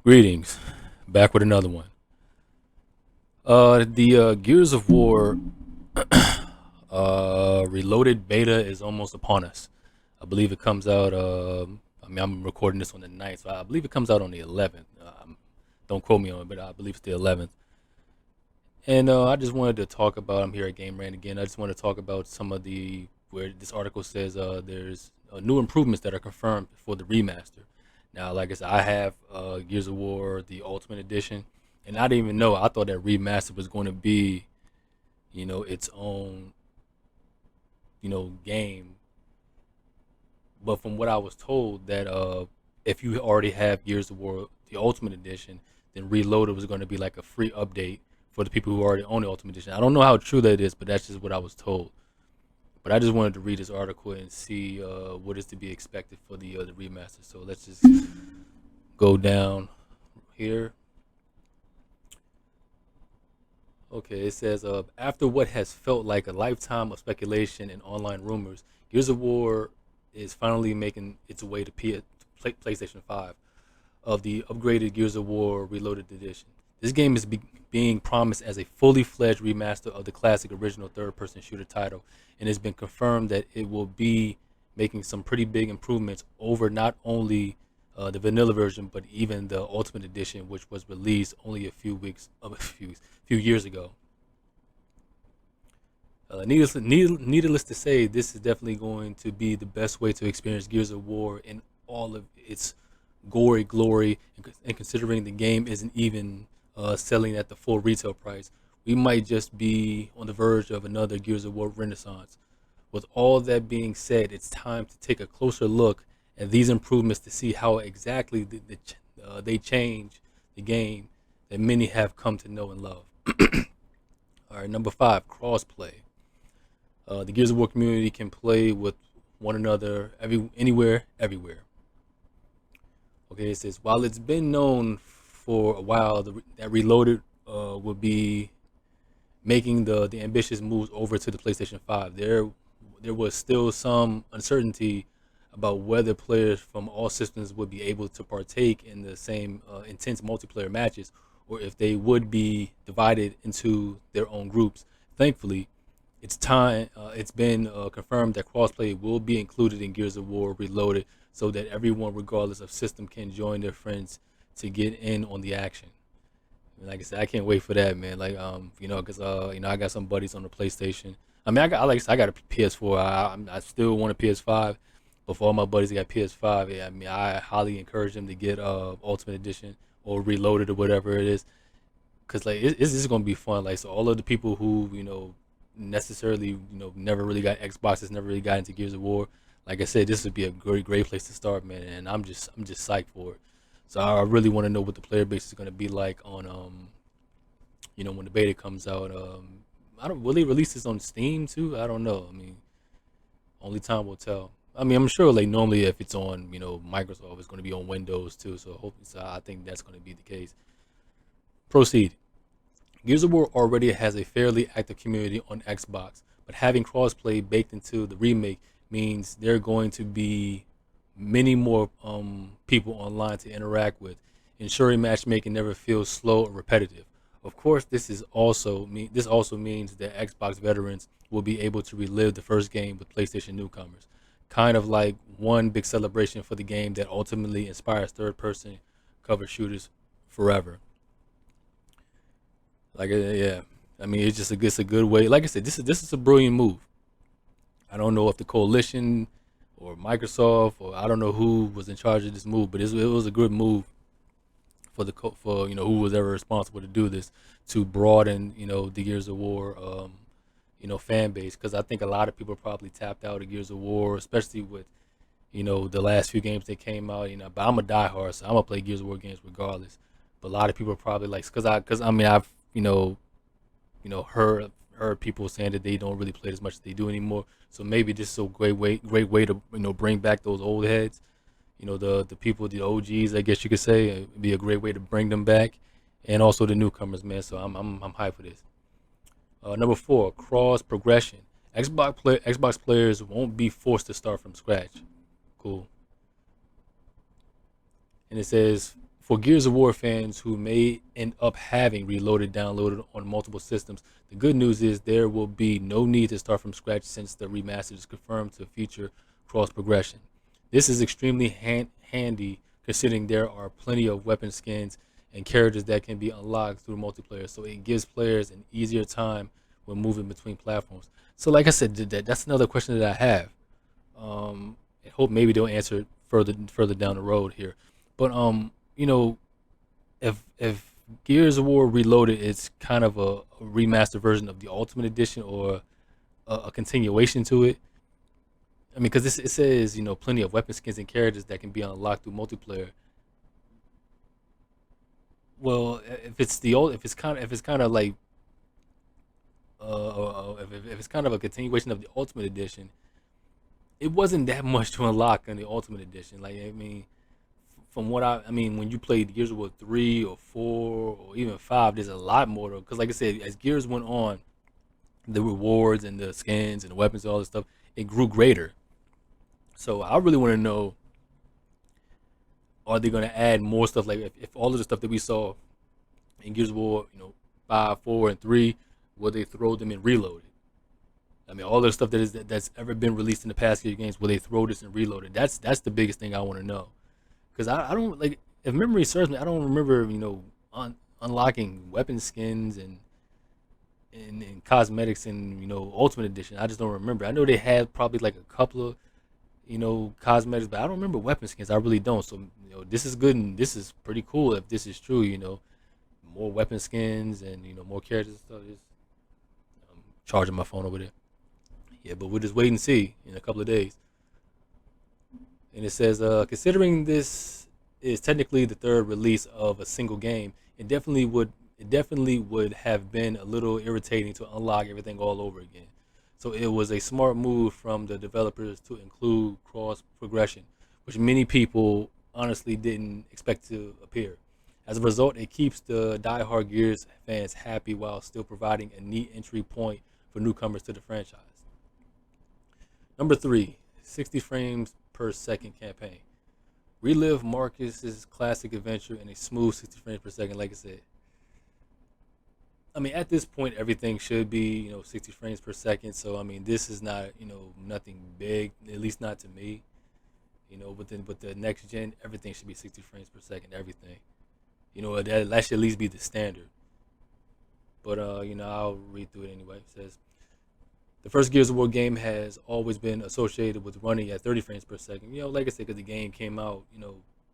Greetings, back with another one. The Gears of War Reloaded beta is almost upon us. I believe it comes out. I'm recording this on the 9th, so I believe it comes out on the 11th. Don't quote me on it, but I believe it's the 11th. And I just wanted to talk about. I'm here at Game Rant again. I just want to talk about some of the where this article says there's new improvements that are confirmed for the remaster. Now, like I said, I have Gears of War the Ultimate Edition, and I didn't even know. I thought that remaster was going to be, its own, game. But from what I was told, that if you already have Gears of War the Ultimate Edition, then Reloaded was going to be like a free update for the people who already own the Ultimate Edition. I don't know how true that is, but that's just what I was told. But I just wanted to read this article and see what is to be expected for the remaster. So let's just go down here. Okay, it says after what has felt like a lifetime of speculation and online rumors, Gears of War is finally making its way to PlayStation 5 of the upgraded Gears of War Reloaded Edition. This game is being promised as a fully fledged remaster of the classic original third person shooter title, and it's been confirmed that it will be making some pretty big improvements over not only the vanilla version, but even the Ultimate Edition, which was released only a few years ago. Needless to say, this is definitely going to be the best way to experience Gears of War in all of its gory glory. And considering the game isn't even selling at the full retail price, we might just be on the verge of another Gears of War renaissance. With all that being said, it's time to take a closer look at these improvements to see how exactly they change the game that many have come to know and love. All right, number five, crossplay. The Gears of War community can play with one another anywhere, everywhere. Okay, it says while it's been known for a while that Reloaded would be making the ambitious moves over to the PlayStation 5, there was still some uncertainty about whether players from all systems would be able to partake in the same intense multiplayer matches, or if they would be divided into their own groups. Thankfully, it's been confirmed that crossplay will be included in Gears of War Reloaded, so that everyone, regardless of system, can join their friends to get in on the action. Like I said, I can't wait for that, man. Like, because I got some buddies on the PlayStation. I mean, I got a PS4. I still want a PS5, but for all my buddies that got PS5, yeah, I mean, I highly encourage them to get Ultimate Edition or Reloaded or whatever it is, because like it's just gonna be fun. Like, so all of the people who necessarily never really got Xboxes, never really got into Gears of War. Like I said, this would be a great place to start, man. And I'm just psyched for it. So I really want to know what the player base is going to be like on when the beta comes out. I don't Will they release this on Steam too? I don't know. I mean, only time will tell. I mean, I'm sure like normally if it's on Microsoft, it's going to be on Windows too. So I think that's going to be the case. Proceed. Gears of War already has a fairly active community on Xbox, but having crossplay baked into the remake means there are going to be many more people online to interact with, ensuring matchmaking never feels slow or repetitive. Of course, this also means that Xbox veterans will be able to relive the first game with PlayStation newcomers, kind of like one big celebration for the game that ultimately inspires third-person cover shooters forever. Like, yeah, I mean, it's a good way. Like I said, this is a brilliant move. I don't know if the coalition or Microsoft or I don't know who was in charge of this move, but it was a good move for for who was ever responsible to do this, to broaden the Gears of War fan base, because I think a lot of people probably tapped out of Gears of War, especially with the last few games that came out. But I'm a diehard, so I'm gonna play Gears of War games regardless. But a lot of people are probably like, because I mean I've heard people saying that they don't really play as much as they do anymore. So maybe this is a great way to bring back those old heads. The people, the OGs, I guess you could say. It'd be a great way to bring them back, and also the newcomers, man. So I'm hyped for this. Number four, cross progression. Xbox players won't be forced to start from scratch. Cool. And it says For Gears of War fans who may end up having Reloaded downloaded on multiple systems, the good news is there will be no need to start from scratch since the remaster is confirmed to feature cross progression. This is extremely handy considering there are plenty of weapon skins and characters that can be unlocked through multiplayer, so it gives players an easier time when moving between platforms. So, like I said, that's another question that I have. I hope maybe they'll answer it further down the road here. But you know, if Gears of War Reloaded is kind of a remastered version of the Ultimate Edition or a continuation to it, I mean, because it says plenty of weapon skins and characters that can be unlocked through multiplayer. Well, if it's kind of like if it's kind of a continuation of the Ultimate Edition, it wasn't that much to unlock in the Ultimate Edition. Like, I mean, from what I mean, when you played Gears of War 3 or 4 or even 5, there's a lot more though. Because like I said, as Gears went on, the rewards and the skins and the weapons and all this stuff, it grew greater. So I really want to know, are they going to add more stuff? Like if all of the stuff that we saw in Gears of War, 5, 4, and 3, will they throw them in Reloaded? I mean, all the stuff that's ever been released in the past few games, will they throw this in Reloaded? That's the biggest thing I want to know. Because I don't like, if memory serves me, I don't remember unlocking weapon skins and cosmetics in Ultimate Edition. I just don't remember. I know they had probably like a couple of cosmetics, but I don't remember weapon skins. I really don't. So this is good and this is pretty cool if this is true. More weapon skins and more characters and stuff. Just charging my phone over there. Yeah, but we'll just wait and see in a couple of days. And it says, considering this is technically the third release of a single game, it definitely would have been a little irritating to unlock everything all over again. So it was a smart move from the developers to include cross progression, which many people honestly didn't expect to appear. As a result, it keeps the die-hard Gears fans happy while still providing a neat entry point for newcomers to the franchise. Number 3, 60 frames per second campaign. Relive Marcus's classic adventure in a smooth 60 frames per second. Like I said, I mean, at this point, everything should be 60 frames per second. So I mean, this is not nothing big, at least not to me. But the next gen, everything should be 60 frames per second. Everything. That should at least be the standard. But I'll read through it anyway. It says the first Gears of War game has always been associated with running at 30 frames per second. Like I said, because the game came out,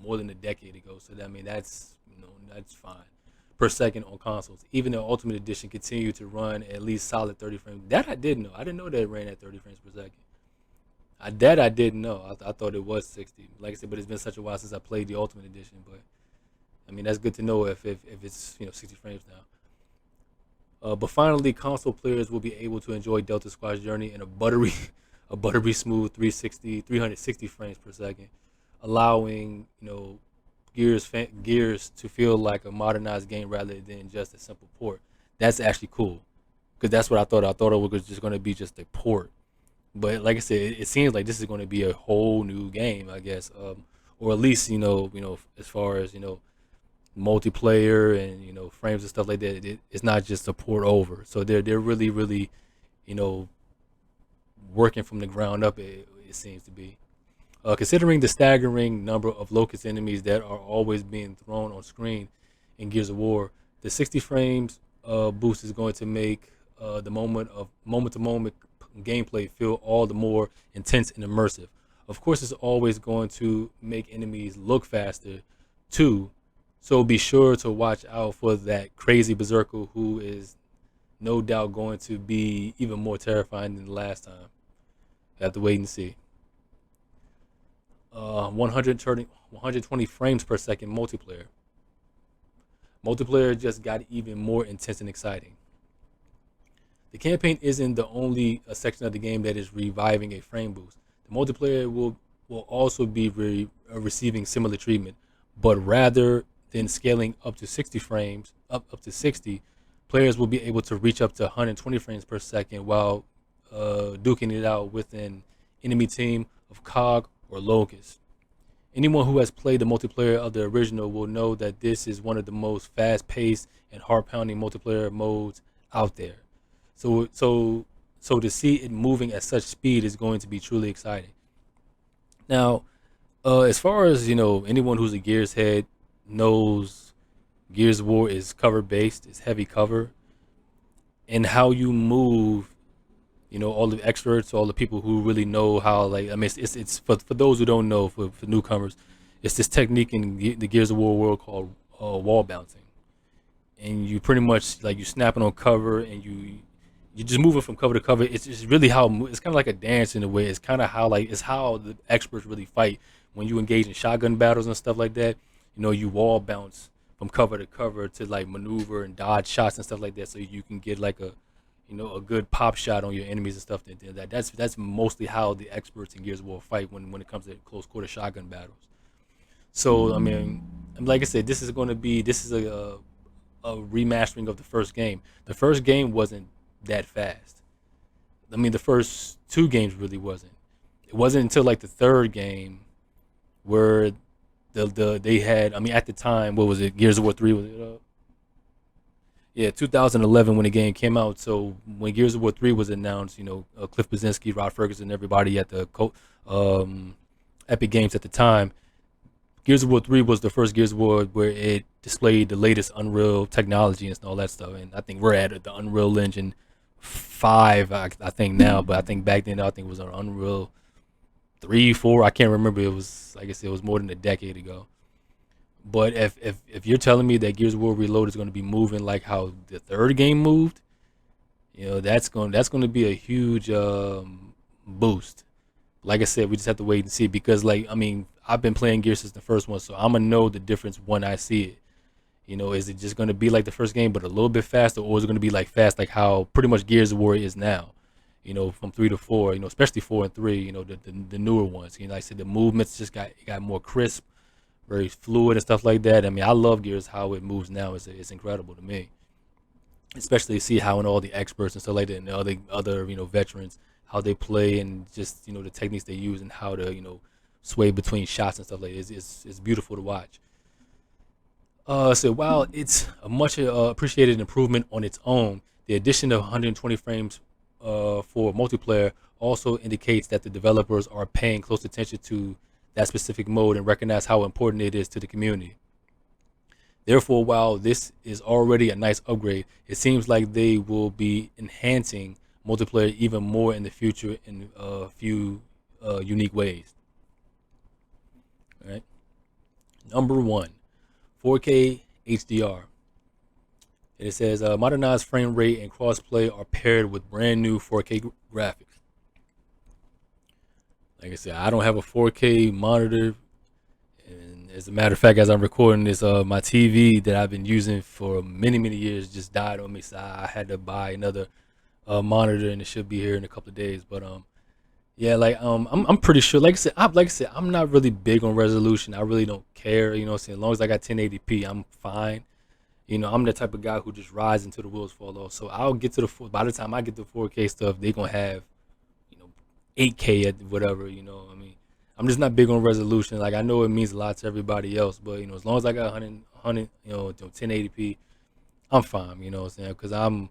more than a decade ago. So I mean, that's fine per second on consoles. Even the Ultimate Edition continued to run at least solid 30 frames. That I did know. I didn't know that it ran at 30 frames per second. I didn't know. I thought it was 60. Like I said, but it's been such a while since I played the Ultimate Edition. But I mean, that's good to know if it's 60 frames now. But finally, console players will be able to enjoy Delta Squad's journey in a buttery, a buttery smooth 360 frames per second, allowing Gears to feel like a modernized game rather than just a simple port. That's actually cool, because that's what I thought. I thought it was just going to be just a port, but like I said, it seems like this is going to be a whole new game, I guess, or at least as far as multiplayer and frames and stuff like that. It's not just a port over. So they're really you know working from the ground up. It seems to be. Considering the staggering number of locust enemies that are always being thrown on screen in Gears of War, the 60 frames boost is going to make the moment-to-moment gameplay feel all the more intense and immersive. Of course, it's always going to make enemies look faster too, so be sure to watch out for that crazy berserker who is no doubt going to be even more terrifying than the last time. You have to wait and see. 120 frames per second multiplayer. Multiplayer just got even more intense and exciting. The campaign isn't the only section of the game that is reviving a frame boost. The multiplayer will also be receiving similar treatment, but rather than scaling up to 60 frames, up to 60, players will be able to reach up to 120 frames per second while duking it out with an enemy team of COG or Locust. Anyone who has played the multiplayer of the original will know that this is one of the most fast-paced and heart-pounding multiplayer modes out there. So so so to see it moving at such speed is going to be truly exciting. Now, as far as anyone who's a Gears head knows, Gears of War is cover based, it's heavy cover, and how you move. All the experts, all the people who really know how. Like, I mean, it's for those who don't know, for newcomers, it's this technique in the Gears of War world called wall bouncing, and you pretty much like you snapping on cover and you just moving from cover to cover. It's really how it's kind of like a dance in a way. It's kind of how like it's how the experts really fight when you engage in shotgun battles and stuff like that. You wall bounce from cover to cover to like maneuver and dodge shots and stuff like that, so you can get like a good pop shot on your enemies and stuff. That's mostly how the experts in Gears of War fight when it comes to close quarter shotgun battles. So I mean, like I said, this is a remastering of the first game. The first game wasn't that fast. I mean, the first two games really wasn't. It wasn't until like the third game where they had. I mean, at the time, what was it? Gears of War 3 was it? 2011 when the game came out. So when Gears of War 3 was announced, Cliff Blazinski, Rod Ferguson, everybody at the Epic Games at the time, Gears of War 3 was the first Gears of War where it displayed the latest Unreal technology and all that stuff. And I think we're at the Unreal Engine 5, I think now, but I think back then I think it was on Unreal 3, 4. I can't remember. It was, like I said, it was more than a decade ago. But if you're telling me that Gears of War Reloaded is going to be moving like how the third game moved, that's going to be a huge boost. Like I said, we just have to wait and see because, like, I mean, I've been playing Gears since the first one, so I'm gonna know the difference when I see it. Is it just gonna be like the first game, but a little bit faster, or is it gonna be like fast, like how pretty much Gears of War is now? From 3 to 4, especially 4 and 3, the newer ones. Like I said, the movements just got more crisp, very fluid and stuff like that. I mean, I love Gears how it moves now. It's incredible to me, especially to see how and all the experts and stuff like that, and the other veterans how they play and just the techniques they use and how to sway between shots and stuff like that. It's beautiful to watch. So while it's a much appreciated improvement on its own, the addition of 120 frames for multiplayer also indicates that the developers are paying close attention to that specific mode and recognize how important it is to the community. Therefore, while this is already a nice upgrade, it seems like they will be enhancing multiplayer even more in the future in a few unique ways. All right. Number one, 4K HDR. And it says modernized frame rate and crossplay are paired with brand new 4K graphics. Like I said, I don't have a 4K monitor, and as a matter of fact, as I'm recording this, my TV that I've been using for many years just died on me, so I had to buy another monitor, and it should be here in a couple of days. But yeah, like I'm pretty sure. Like I said, I'm not really big on resolution. I really don't care. As long as I got 1080p, I'm fine. I'm the type of guy who just rides until the wheels fall off. So I'll get to by the time I get the 4K stuff, they gonna have 8K at whatever. I mean, I'm just not big on resolution. Like, I know it means a lot to everybody else, but as long as I got 100, 1080p, I'm fine. You know what I'm saying? Because I'm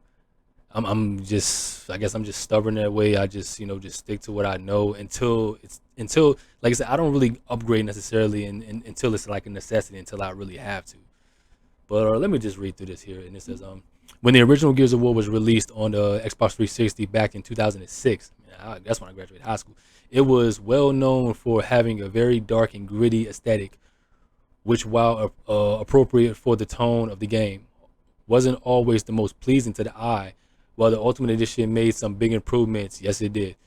just, I guess I'm just stubborn that way. I just just stick to what I know until like I said, I don't really upgrade necessarily until it's like a necessity, until I really have to. But let me just read through this here, and it says when the original Gears of War was released on the Xbox 360 back in 2006, that's when I graduated high school. It was well known for having a very dark and gritty aesthetic, which, while appropriate for the tone of the game, wasn't always the most pleasing to the eye. While the Ultimate Edition made some big improvements, yes it did.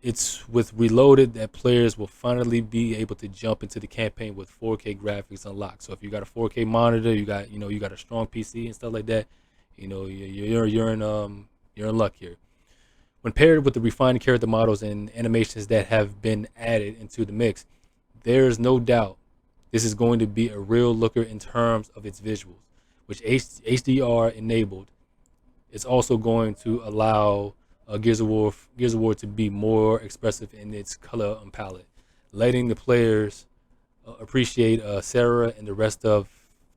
It's with Reloaded that players will finally be able to jump into the campaign with 4K graphics unlocked. So if you got a 4K monitor, you got a strong PC and stuff like that, you're in luck here. When paired with the refined character models and animations that have been added into the mix, there's no doubt this is going to be a real looker in terms of its visuals, which HDR enabled. It's also going to allow Gears of War to be more expressive in its color palette, letting the players appreciate Sarah and the rest of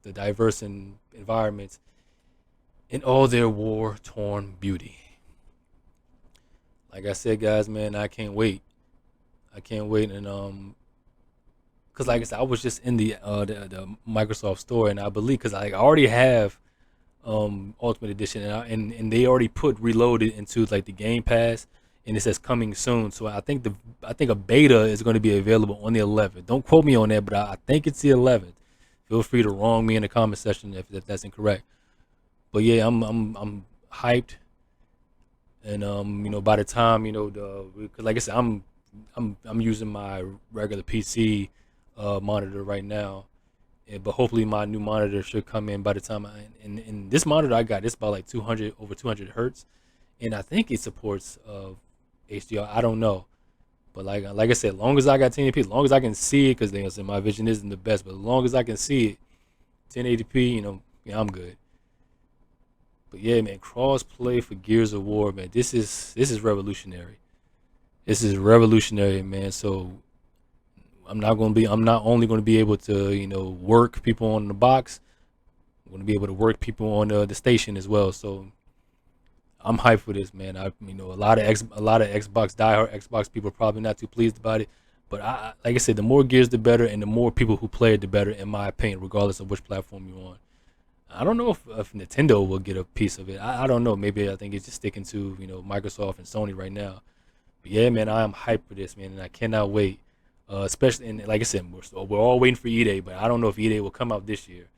the diverse environments in all their war torn beauty. Like I said, guys, man, I can't wait. I can't wait, and cause like I said, I was just in the Microsoft store, and I believe because I already have Ultimate Edition, and they already put Reloaded into like the Game Pass, and it says coming soon. So I think a beta is going to be available on the 11th. Don't quote me on that, but I think it's the 11th. Feel free to wrong me in the comment section if that's incorrect. But yeah, I'm hyped, and by the time cause like I said, I'm using my regular PC monitor right now, but hopefully my new monitor should come in by the time and this monitor I got, it's about like 200 over 200 hertz, and I think it supports HDR. I don't know, but like I said, long as I got 1080p, as long as I can see it, because they say my vision isn't the best, but as long as I can see it, 1080p, yeah, I'm good. But yeah, man, cross play for Gears of War, man, this is revolutionary. This is revolutionary, man. So I'm not only gonna be able to work people on the box. I'm gonna be able to work people on the station as well. So I'm hyped for this, man. A lot of Xbox diehard Xbox people are probably not too pleased about it, but like I said, the more Gears, the better, and the more people who play it, the better, in my opinion, regardless of which platform you're on. I don't know if Nintendo will get a piece of it. I don't know. Maybe I think it's just sticking to Microsoft and Sony right now. But yeah, man, I am hyped for this, man, and I cannot wait. Especially, and like I said, we're all waiting for E-Day, but I don't know if E-Day will come out this year.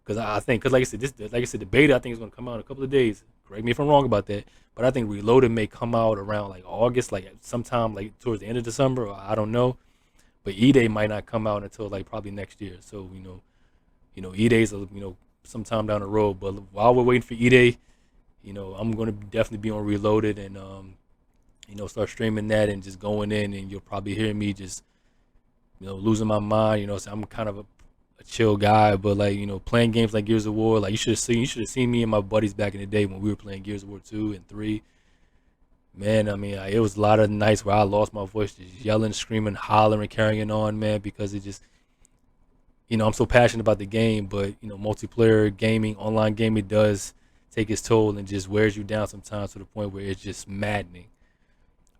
Because I think, because like I said, the beta I think is going to come out in a couple of days. Correct me if I'm wrong about that, but I think Reloaded may come out around like August, like sometime like towards the end of December. Or I don't know, but E-Day might not come out until like probably next year. So E-Day's sometime down the road. But while we're waiting for E-Day, I'm going to definitely be on Reloaded, and start streaming that and just going in, and you'll probably hear me just losing my mind. So I'm kind of a chill guy, but like playing games like Gears of War, like you should have seen me and my buddies back in the day when we were playing Gears of War 2 and 3. Man, I mean, it was a lot of nights where I lost my voice, just yelling, screaming, hollering, carrying on, man, because it just I'm so passionate about the game. But multiplayer gaming, online gaming does take its toll and just wears you down sometimes to the point where it's just maddening.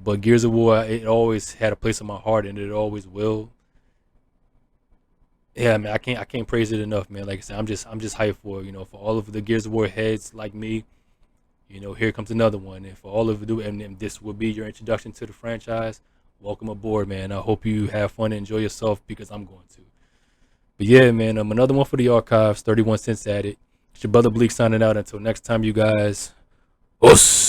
But Gears of War, it always had a place in my heart, and it always will. Yeah, man, I can't praise it enough, man. Like I said, I'm just hyped for for all of the Gears of War heads like me. Here comes another one, and for all of you, and this will be your introduction to the franchise. Welcome aboard, man. I hope you have fun and enjoy yourself, because I'm going to. But yeah, man, another one for the archives. 31 cents at it. It's your brother Bleak signing out. Until next time, you guys. Us.